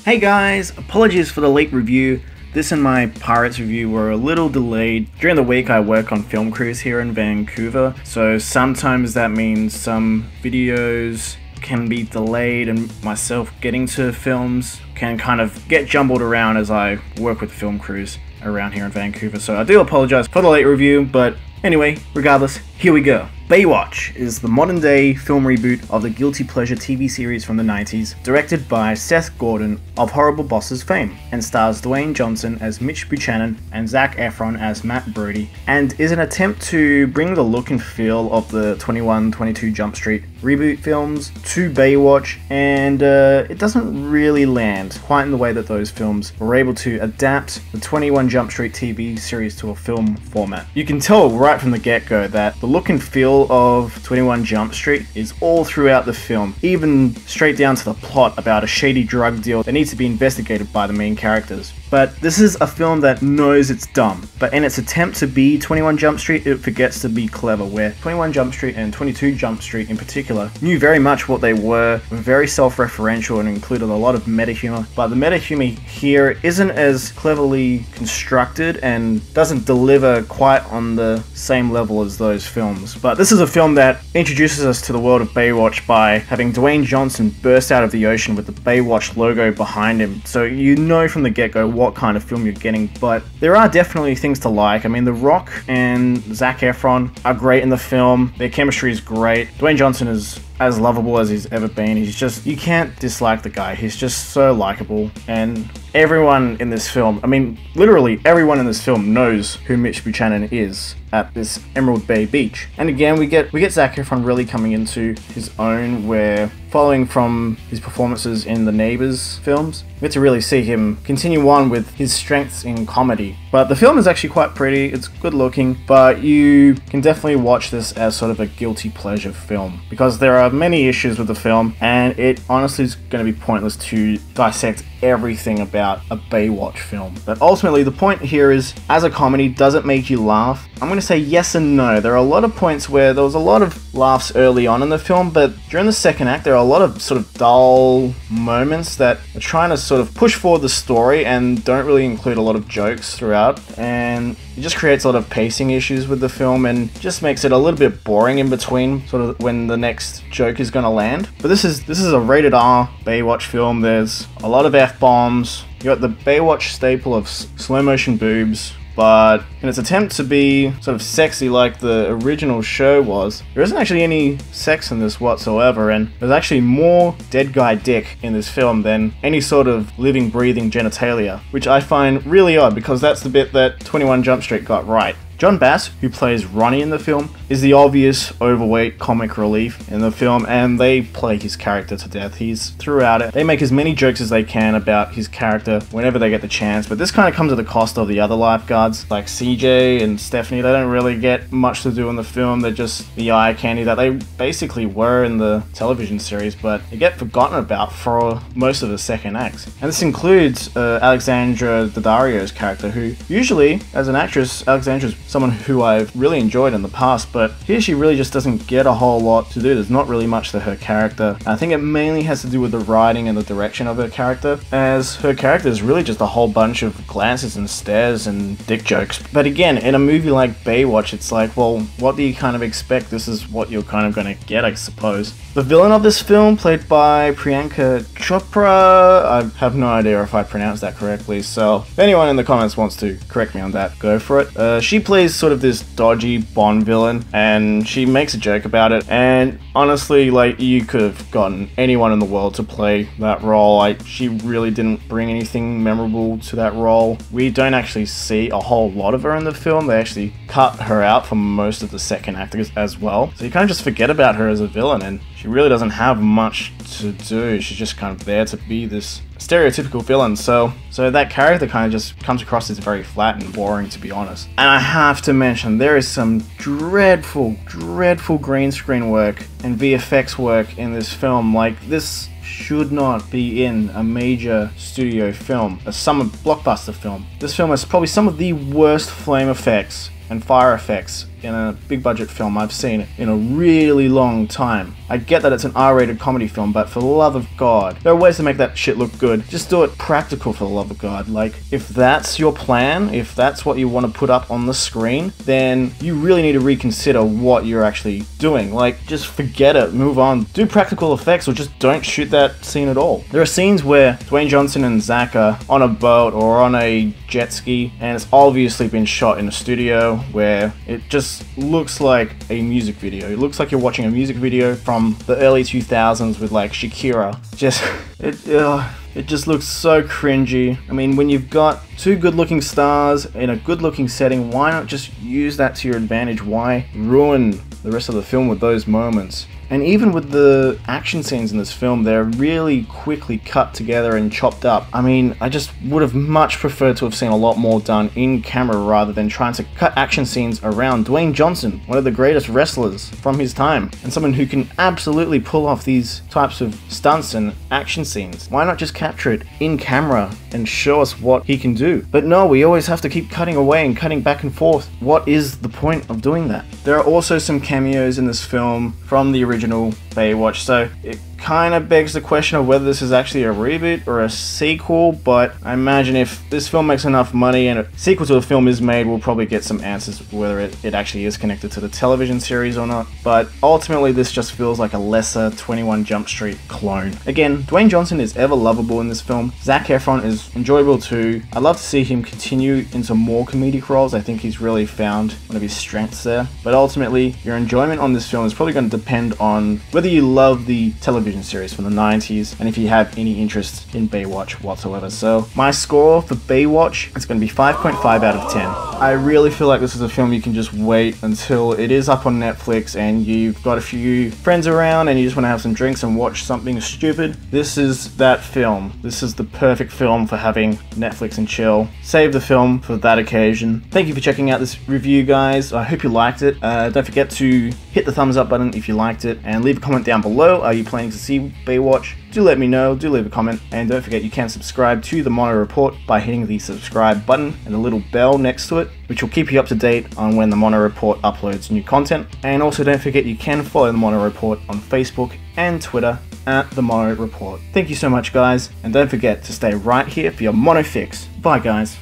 Hey guys, apologies for the late review. This and my Pirates review were a little delayed. During the week I work on film crews here in Vancouver, so sometimes that means some videos can be delayed and myself getting to films can kind of get jumbled around as I work with film crews around here in Vancouver. So I do apologize for the late review, but anyway, regardless, here we go. Baywatch is the modern-day film reboot of the guilty pleasure TV series from the 90s, directed by Seth Gordon of Horrible Bosses fame, and stars Dwayne Johnson as Mitch Buchanan and Zac Efron as Matt Brody, and is an attempt to bring the look and feel of the 21-22 Jump Street reboot films to Baywatch, and it doesn't really land quite in the way that those films were able to adapt the 21 Jump Street TV series to a film format. You can tell right from the get-go that the look and feel of 21 Jump Street is all throughout the film, even straight down to the plot about a shady drug deal that needs to be investigated by the main characters. But this is a film that knows it's dumb, but in its attempt to be 21 Jump Street, it forgets to be clever, where 21 Jump Street and 22 Jump Street in particular knew very much what they were very self-referential and included a lot of meta humor, but the meta humor here isn't as cleverly constructed and doesn't deliver quite on the same level as those films. But this is a film that introduces us to the world of Baywatch by having Dwayne Johnson burst out of the ocean with the Baywatch logo behind him, so you know from the get-go what kind of film you're getting. But there are definitely things to like. I mean, The Rock and Zac Efron are great in the film. Their chemistry is great. Dwayne Johnson is as lovable as he's ever been. He's just, you can't dislike the guy. He's just so likable. And everyone in this film, I mean, literally everyone in this film knows who Mitch Buchanan is at this Emerald Bay beach. And again, we get Zac Efron really coming into his own, where following from his performances in the Neighbours films, we get to really see him continue on with his strengths in comedy. But the film is actually quite pretty, it's good looking, but you can definitely watch this as sort of a guilty pleasure film, because there are many issues with the film, and it honestly is going to be pointless to dissect everything about a Baywatch film. But ultimately the point here is, as a comedy, does it make you laugh? I'm going to say yes and no. There are a lot of points where there was a lot of laughs early on in the film, but during the second act there are a lot of sort of dull moments that are trying to sort of push forward the story and don't really include a lot of jokes throughout, and it just creates a lot of pacing issues with the film and just makes it a little bit boring in between sort of when the next joke is going to land. But this is a rated R Baywatch film. There's a lot of F-bombs. You got the Baywatch staple of slow motion boobs, but in its attempt to be sort of sexy like the original show was, there isn't actually any sex in this whatsoever, and there's actually more dead guy dick in this film than any sort of living, breathing genitalia, which I find really odd because that's the bit that 21 Jump Street got right. John Bass, who plays Ronnie in the film, is the obvious overweight comic relief in the film, and they play his character to death. He's throughout it. They make as many jokes as they can about his character whenever they get the chance, but this kind of comes at the cost of the other lifeguards, like CJ and Stephanie. They don't really get much to do in the film. They're just the eye candy that they basically were in the television series, but they get forgotten about for most of the second act. And this includes Alexandra Daddario's character, who usually, as an actress, Alexandra's someone who I've really enjoyed in the past, but here she really just doesn't get a whole lot to do. There's not really much to her character. I think it mainly has to do with the writing and the direction of her character, as her character is really just a whole bunch of glances and stares and dick jokes. But again, in a movie like Baywatch, it's like, well, what do you kind of expect? This is what you're kind of going to get, I suppose. The villain of this film, played by Priyanka Chopra, I have no idea if I pronounced that correctly, so if anyone in the comments wants to correct me on that, go for it. She plays sort of this dodgy Bond villain, and she makes a joke about it, and honestly, like, you could have gotten anyone in the world to play that role. She really didn't bring anything memorable to that role. We don't actually see a whole lot of her in the film. They actually cut her out for most of the second act as well, so you kind of just forget about her as a villain, and she really doesn't have much to do. She's just kind of there to be this stereotypical villain, so that character kind of just comes across as very flat and boring, to be honest. And I have to mention, there is some dreadful green screen work and VFX work in this film. Like, this should not be in a major studio film, a summer blockbuster film. This film has probably some of the worst flame effects and fire effects in a big budget film I've seen in a really long time. I get that it's an R-rated comedy film, but for the love of God, there are ways to make that shit look good. Just do it practical, for the love of God. Like, if that's your plan, if that's what you want to put up on the screen, then you really need to reconsider what you're actually doing. Like, just forget it, move on. Do practical effects or just don't shoot that scene at all. There are scenes where Dwayne Johnson and Zach are on a boat or on a jet ski, and it's obviously been shot in a studio where it just looks like a music video. It looks like you're watching a music video from the early 2000s with like Shakira. It just looks so cringy. I mean, when you've got two good-looking stars in a good-looking setting, why not just use that to your advantage? Why ruin the rest of the film with those moments? And even with the action scenes in this film, they're really quickly cut together and chopped up. I mean, I just would have much preferred to have seen a lot more done in camera rather than trying to cut action scenes around Dwayne Johnson, one of the greatest wrestlers from his time, and someone who can absolutely pull off these types of stunts and action scenes. Why not just capture it in camera and show us what he can do? But no, we always have to keep cutting away and cutting back and forth. What is the point of doing that? There are also some cameos in this film from the original Baywatch, so it kind of begs the question of whether this is actually a reboot or a sequel, but I imagine if this film makes enough money and a sequel to the film is made, we'll probably get some answers whether it actually is connected to the television series or not. But ultimately, this just feels like a lesser 21 Jump Street clone. Again, Dwayne Johnson is ever lovable in this film. Zac Efron is enjoyable too. I'd love to see him continue into more comedic roles. I think he's really found one of his strengths there. But ultimately, your enjoyment on this film is probably going to depend on whether you love the television series from the 90s and if you have any interest in Baywatch whatsoever. So my score for Baywatch is going to be 5.5 out of 10. I really feel like this is a film you can just wait until it is up on Netflix and you've got a few friends around and you just want to have some drinks and watch something stupid. This is that film. This is the perfect film for having Netflix and chill. Save the film for that occasion. Thank you for checking out this review, guys. I hope you liked it. Don't forget to hit the thumbs up button if you liked it and leave a comment down below. Are you planning to see Baywatch? Do let me know, do leave a comment, and don't forget you can subscribe to the Mono Report by hitting the subscribe button and the little bell next to it, which will keep you up to date on when the Mono Report uploads new content. And also don't forget you can follow the Mono Report on Facebook and Twitter at the Mono Report. Thank you so much, guys, and don't forget to stay right here for your Mono Fix. Bye, guys.